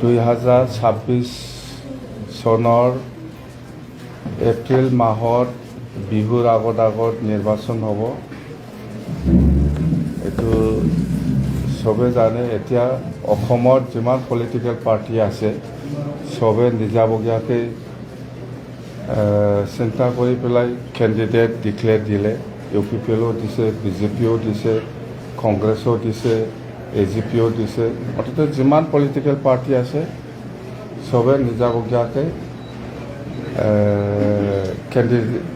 2026 চনৰ এপ্ৰিল মাহত বিহুৰ আগত নিৰ্বাচন হ'ব। এইটো চবে জানে। এতিয়া অসমত যিমান পলিটিকেল পাৰ্টি আছে চবে নিজাববীয়াকৈ চিন্তা কৰি পেলাই কেণ্ডিডেট ডিক্লেয়াৰ দিলে। UPPLও দিছে, BJPও দিছে, কংগ্ৰেছো দিছে, AGP দিছে। অৰ্থাৎ যিমান পলিটিকেল পাৰ্টি আছে চবে নিজাববীয়াকৈ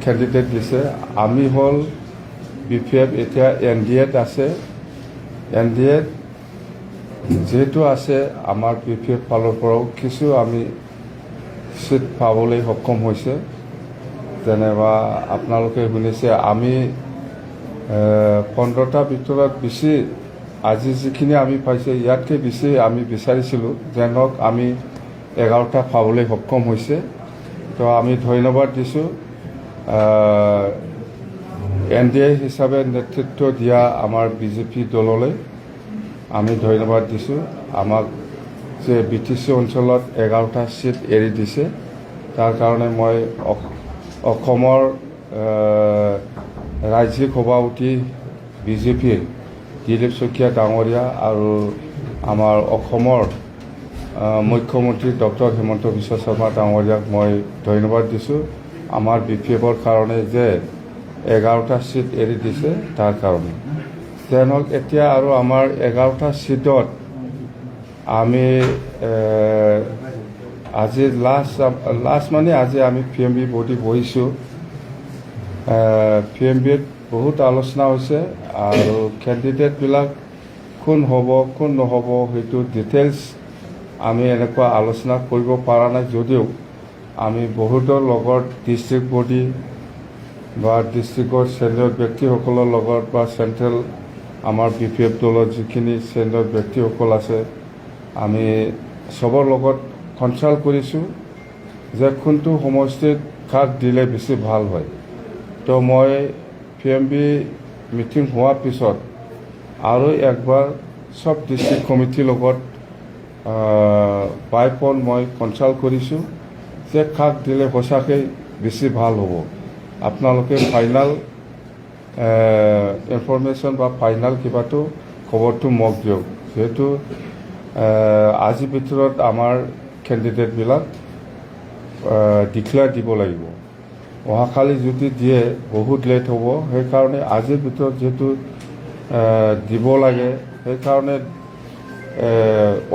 কেণ্ডিডেট দিছে। আমি হ'ল BPF এতিয়া NDAত আছে। NDAত যেহেতু আছে আমাৰ BPF ফালৰ পৰাও কিছু আমি চিট পাবলৈ সক্ষম হৈছে। যেনেবা আপোনালোকে শুনিছে আমি 15টা ভিতৰত বেছি আজি যিখিনি আমি পাইছে ইয়াতকৈ বেছি আমি বিচাৰিছিলোঁ। যেনক আমি 11টা পাবলৈ সক্ষম হৈছে। তো আমি ধন্যবাদ দিছোঁ NDA হিচাপে নেতৃত্ব দিয়া আমাৰ BJP দললৈ আমি ধন্যবাদ দিছোঁ। আমাক যে BTC অঞ্চলত 11টা চিট এৰি দিছে তাৰ কাৰণে মই অসমৰ ৰাজ্যিক সভাপতি BJP দিলীপ শইকীয়া ডাঙৰীয়া আৰু আমাৰ অসমৰ মুখ্যমন্ত্ৰী ডক্টৰ হিমন্ত বিশ্ব শৰ্মা ডাঙৰীয়াক মই ধন্যবাদ দিছোঁ আমাৰ BPFৰ কাৰণে যে 11টা চিট এৰি দিছে তাৰ কাৰণে। যেনক এতিয়া আৰু আমাৰ 11টা চিটত আমি আজি লাষ্ট মানে আজি আমি PMB বডি বহিছোঁ। PMBত বহুত আলোচনা হৈছে আৰু কেণ্ডিডেটবিলাক কোন হ'ব কোন নহ'ব সেইটো ডিটেইলছ আমি এনেকুৱা আলোচনা কৰিব পৰা নাই। যদিও আমি বহুতৰ লগত ডিষ্ট্ৰিক্ট বডি বা ডিষ্ট্ৰিক্টৰ চেনিয়ৰ ব্যক্তিসকলৰ লগত বা চেণ্ট্ৰেল আমাৰ BPF দলৰ যিখিনি চেনিয়ৰ ব্যক্তিসকল আছে আমি চবৰ লগত কনচাল্ট কৰিছোঁ যে কোনটো সমষ্টিত কাক দিলে বেছি ভাল হয়। তো মই PMB মিটিং হোৱাৰ পিছত আৰু একবাৰ সব ডিষ্ট্ৰিক্ট কমিটিৰ লগত বাই ফোন মই কনচাল্ট কৰিছোঁ যে কাক দিলে সঁচাকৈ বেছি ভাল হ'ব। আপোনালোকে ফাইনেল ইনফৰমেশ্যন বা ফাইনেল কিবাটো খবৰটো মোক দিয়ক। যিহেতু আজিৰ ভিতৰত আমাৰ কেণ্ডিডেটবিলাক ডিক্লেয়াৰ দিব লাগিব। অহাকালি যদি দিয়ে বহুত লেট হ'ব। সেইকাৰণে আজিৰ ভিতৰত যিহেতু দিব লাগে সেইকাৰণে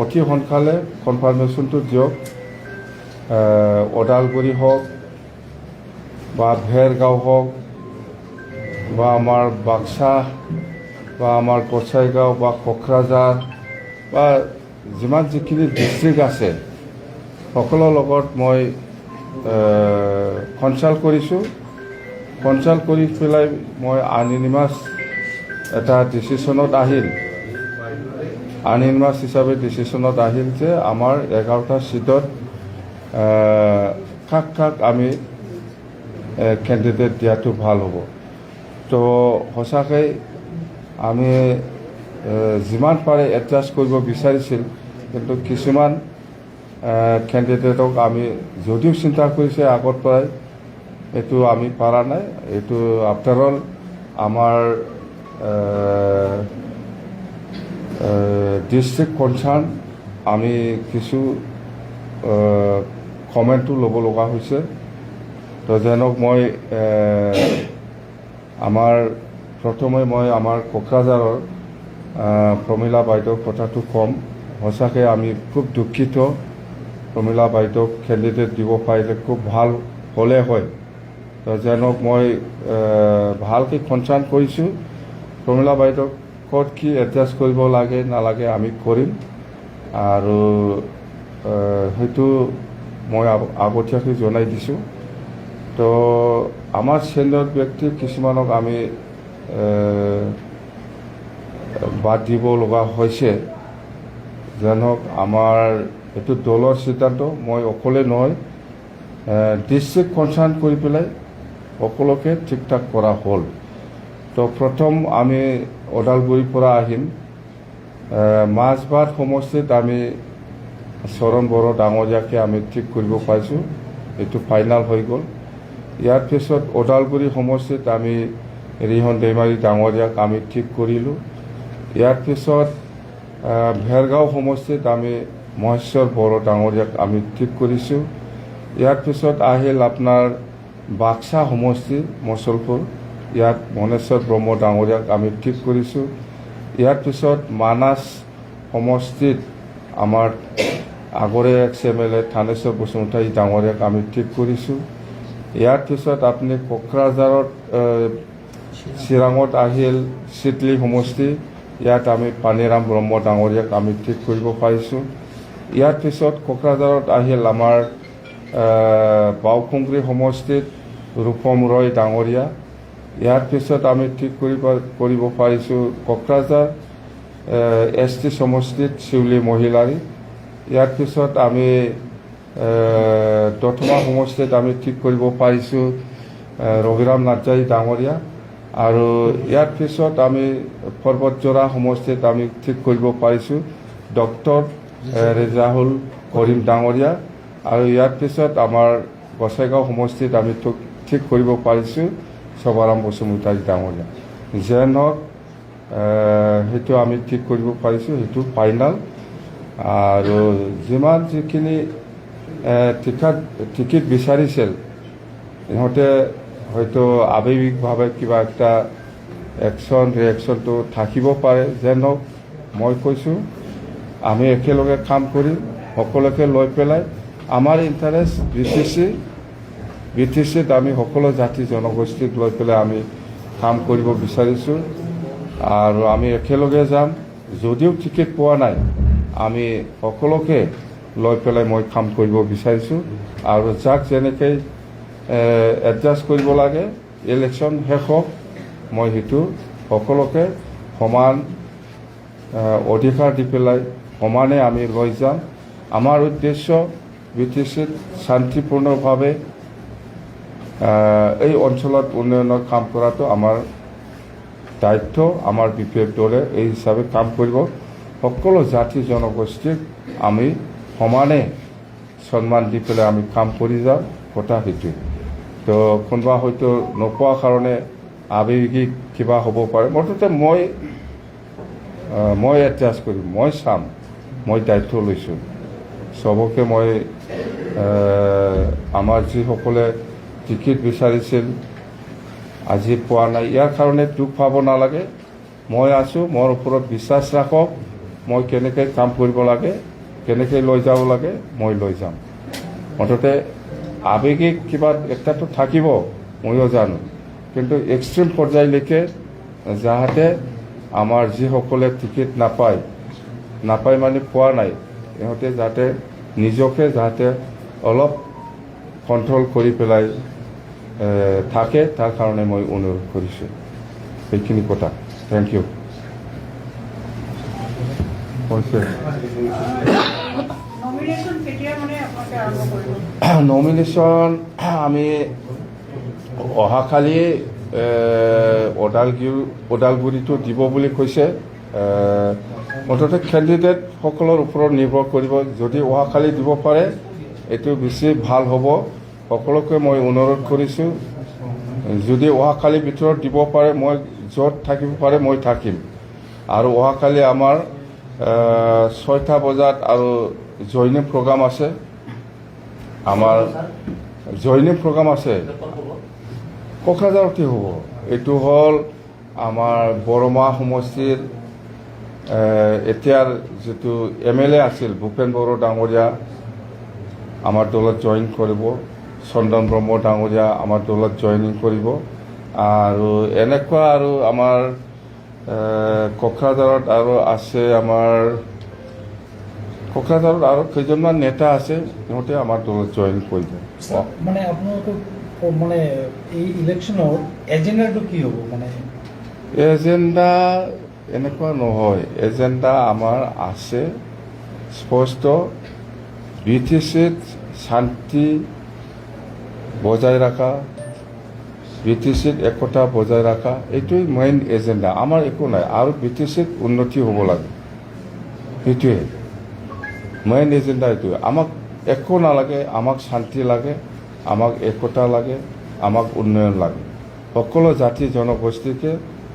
অতি সোনকালে কনফাৰ্মেশ্যনটো দিয়ক। ওদালগুৰি হওক বা ভেৰগাঁও হওক বা আমাৰ বাক্সা বা আমাৰ কছাৰীগাঁও বা কোকৰাঝাৰ বা যিমান যিখিনি ডিষ্ট্ৰিক্ট আছে সকলোৰ লগত মই কনচাল্ট কৰিছোঁ। কনচাল্ট কৰি পেলাই মই আননিমাছ এটা ডিচিশ্যনত আহিল। আননিমাছ হিচাপে ডিচিশ্যনত আহিল যে আমাৰ 11টা চিটত কাক কাক আমি কেণ্ডিডেট দিয়াটো ভাল হ'ব। তো সঁচাকৈ আমি যিমান পাৰে এডজাষ্ট কৰিব বিচাৰিছিল কিন্তু কিছুমান কেণ্ডিডেটক আমি যদিও চিন্তা কৰিছে আগৰ পৰাই এইটো আমি পাৰা নাই। এইটো আফটাৰ অল আমাৰ ডিষ্ট্ৰিক্ট কনচাৰ্ণ আমি কিছু কমেণ্টটো ল'ব লগা হৈছে। তো যেনক মই আমাৰ প্ৰথমে মই আমাৰ কোকৰাঝাৰৰ প্ৰমীলা বাইদেউৰ কথাটো ক'ম। সঁচাকৈ আমি খুব দুখিত। প্ৰমীলা বাইদেউক কেণ্ডিডেট দিব পাৰিলে খুব ভাল হ'লে হয়। তো যেনক মই ভালকৈ কনচাৰ্ণ কৰিছোঁ প্ৰমীলা বাইদেউক ক'ত কি এডজাষ্ট কৰিব লাগে নালাগে আমি কৰিম আৰু সেইটো মই আগতীয়াকৈ জনাই দিছোঁ। তো আমাৰ চেনিয়ৰ ব্যক্তি কিছুমানক আমি বাদ দিব লগা হৈছে। যেনক আমাৰ এইটো দলৰ সিদ্ধান্ত, মই অকলে নহয়। ডিষ্ট্ৰিক্ট কনচাৰ্ণ কৰি পেলাই সকলোকে ঠিক ঠাক কৰা হ'ল। তো প্ৰথম আমি ওদালগুৰিৰ পৰা আহিম। মাজবাট সমষ্টিত আমি চৰণ বড়ো ডাঙৰীয়াকে আমি ঠিক কৰিব পাৰিছোঁ, এইটো ফাইনেল হৈ গ'ল। ইয়াৰ পিছত ওদালগুৰি সমষ্টিত আমি ৰিহন দৈমাৰী ডাঙৰীয়াক আমি ঠিক কৰিলোঁ। ইয়াৰ পিছত ভেৰগাঁও সমষ্টিত আমি মহেশ্বৰ বড়ো ডাঙৰীয়াক আমি ঠিক কৰিছোঁ। ইয়াৰ পিছত আহিল আপোনাৰ বাক্সা সমষ্টি মচলপুৰ, ইয়াত মনেশ্বৰ ব্ৰহ্ম ডাঙৰীয়াক আমি ঠিক কৰিছোঁ। ইয়াৰ পিছত মানাছ সমষ্টিত আমাৰ আগৰে এক্স-MLA থানেশ্বৰ বসুমতাৰী ডাঙৰীয়াক আমি ঠিক কৰিছোঁ। ইয়াৰ পিছত আপুনি কোকৰাঝাৰত চিৰাঙত আহিল চিটলি সমষ্টি, ইয়াত আমি পানীৰাম ব্ৰহ্ম ডাঙৰীয়াক আমি ঠিক কৰিব পাৰিছোঁ। ইয়াৰ পিছত কোকৰাঝাৰত আহিল আমাৰ বাওখুংগ্ৰী সমষ্টিত ৰূপম ৰয় ডাঙৰীয়া, ইয়াৰ পিছত আমি ঠিক কৰিব পাৰিছোঁ কোকৰাঝাৰ ST সমষ্টিত শিউলি মহিলাৰী। ইয়াৰ পিছত আমি দতমা সমষ্টিত আমি ঠিক কৰিব পাৰিছোঁ ৰঘুৰাম নাৰ্জাৰী ডাঙৰীয়া, আৰু ইয়াৰ পিছত আমি পৰ্বতজোৰা সমষ্টিত আমি ঠিক কৰিব পাৰিছোঁ ডক্টৰ ৰেজাউল কৰিম ডাঙৰীয়া, আৰু ইয়াৰ পিছত আমাৰ গোসাইগাঁও সমষ্টিত আমি ঠিক কৰিব পাৰিছোঁ শোভাৰাম বসুমতাৰী ডাঙৰীয়া। যেন হওক সেইটো আমি ঠিক কৰিব পাৰিছোঁ, সেইটো ফাইনেল। আৰু যিমান যিখিনি টিকেট বিচাৰিছিল সিহঁতে হয়তো আৱেগিকভাৱে কিবা একটা ৰিয়েকশ্যনটো থাকিব পাৰে। যেন হওক মই কৈছোঁ আমি একেলগে কাম কৰিম, সকলোকে লৈ পেলাই আমাৰ ইণ্টাৰেষ্ট BTCত আমি সকলো জাতি জনগোষ্ঠীক লৈ পেলাই আমি কাম কৰিব বিচাৰিছোঁ, আৰু আমি একেলগে যাম। যদিও টিকেট পোৱা নাই আমি সকলোকে লৈ পেলাই মই কাম কৰিব বিচাৰিছোঁ, আৰু যাক যেনেকৈ এডজাষ্ট কৰিব লাগে ইলেকশ্যন শেষ হওক, মই সেইটো সকলোকে সমান অধিকাৰ দি পেলাই সমানে আমি লৈ যাম। আমাৰ উদ্দেশ্য BTCত শান্তিপূৰ্ণভাৱে এই অঞ্চলত উন্নয়নৰ কাম কৰাটো আমাৰ দায়িত্ব। আমাৰ BPF দলে এই হিচাপে কাম কৰিব, সকলো জাতি জনগোষ্ঠীক আমি সমানে সন্মান দি পেলাই আমি কাম কৰি যাম, কথা সেইটোৱে। তো কোনোবা হয়তো নোপোৱাৰ কাৰণে আৱেগিক কিবা হ'ব পাৰে, মুঠতে মই এডজাষ্ট কৰিম, মই চাম, মই দায়িত্ব লৈছোঁ চবকে। মই আমাৰ যিসকলে টিকেট বিচাৰিছিল আজি পোৱা নাই, ইয়াৰ কাৰণে দুখ পাব নালাগে। মই আছোঁ, মোৰ ওপৰত বিশ্বাস ৰাখক, মই কেনেকৈ কাম কৰিব লাগে, কেনেকৈ লৈ যাব লাগে, মই লৈ যাম। মুঠতে আৱেগিক কিবা একটাতো থাকিব, ময়ো জানো, কিন্তু এক্সট্ৰিম পৰ্যায়লৈকে যাতে আমাৰ যিসকলে টিকেট নাপায় মানে পোৱা নাই, সিহঁতে যাতে নিজকে যাতে অলপ কণ্ট্ৰল কৰি পেলাই থাকে, তাৰ কাৰণে মই অনুৰোধ কৰিছোঁ। সেইখিনি কথা। Thank U. নমিনেশ্যন আমি অহাকালি ওদালগুৰিটো দিব বুলি কৈছে। মুঠতে কেণ্ডিডেট সকলৰ ওপৰত নিৰ্ভৰ কৰিব, যদি অহাকালি দিব পাৰে এইটো বেছি ভাল হ'ব। সকলোকে মই অনুৰোধ কৰিছোঁ, যদি অহাকালিৰ ভিতৰত দিব পাৰে, মই য'ত থাকিব পাৰে মই থাকিম। আৰু অহাকালি আমাৰ 6টা বজাত আৰু জইনিং প্ৰগ্ৰাম আছে, আমাৰ জইনিং প্ৰগ্ৰাম আছে কোকৰাঝাৰতে হ'ব। এইটো হ'ল আমাৰ বৰমা সমষ্টিৰ এতিয়াৰ যিটো MLA আছিল ভূপেন বড়ো ডাঙৰীয়া আমাৰ দলত জইন কৰিব, চন্দন ব্ৰহ্ম ডাঙৰীয়া আমাৰ দলত জইনিং কৰিব, আৰু এনেকুৱা আৰু আমাৰ কোকৰাঝাৰত আৰু আছে, আমাৰ কোকৰাঝাৰত আৰু কেইজনমান নেতা আছে, সিহঁতে আমাৰ দলত জইন কৰিব। মানে আপোনালোকৰ মানে এই ইলেকশ্যনৰ এজেণ্ডাটো কি হ'ব? মানে এজেণ্ডা এনেকুৱা নহয়, এজেণ্ডা আমাৰ আছে স্পষ্ট, BTCত শান্তি বজাই ৰখা, BTCত একতা বজাই ৰখা, এইটোৱেই মেইন এজেণ্ডা। আমাৰ একো নাই, আৰু BTCত উন্নতি হ'ব লাগে, সেইটোৱে মেইন এজেণ্ডা এইটোৱে। আমাক একো নালাগে, আমাক শান্তি লাগে, আমাক একতা লাগে, আমাক উন্নয়ন লাগে। সকলো জাতি জনগোষ্ঠীকে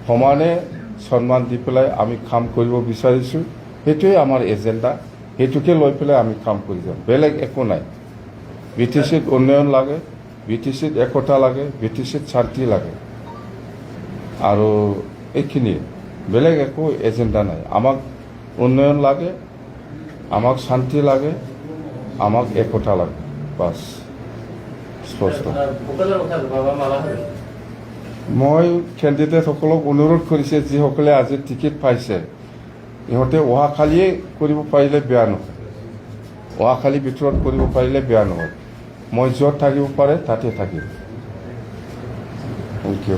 সমানে সন্মান দি পেলাই আমি কাম কৰিব বিচাৰিছোঁ। সেইটোৱে আমাৰ এজেণ্ডা, সেইটোকে লৈ পেলাই আমি কাম কৰি যাম, বেলেগ একো নাই। BTCত উন্নয়ন লাগে, BTCত একতা লাগে, BTCত শান্তি লাগে, আৰু এইখিনিয়ে, বেলেগ একো এজেণ্ডা নাই। আমাক উন্নয়ন লাগে, আমাক শান্তি লাগে, আমাক একতা লাগে, বাছ স্পষ্ট। মই কেণ্ডিডেটসকলক অনুৰোধ কৰিছে, যিসকলে আজি টিকেট পাইছে ইহঁতে অহাকালিয়ে কৰিব পাৰিলে বেয়া নহয়, অহাকালিৰ ভিতৰত কৰিব পাৰিলে বেয়া নহয়। মই য'ত থাকিব পাৰে তাতে থাকিম। Thank U.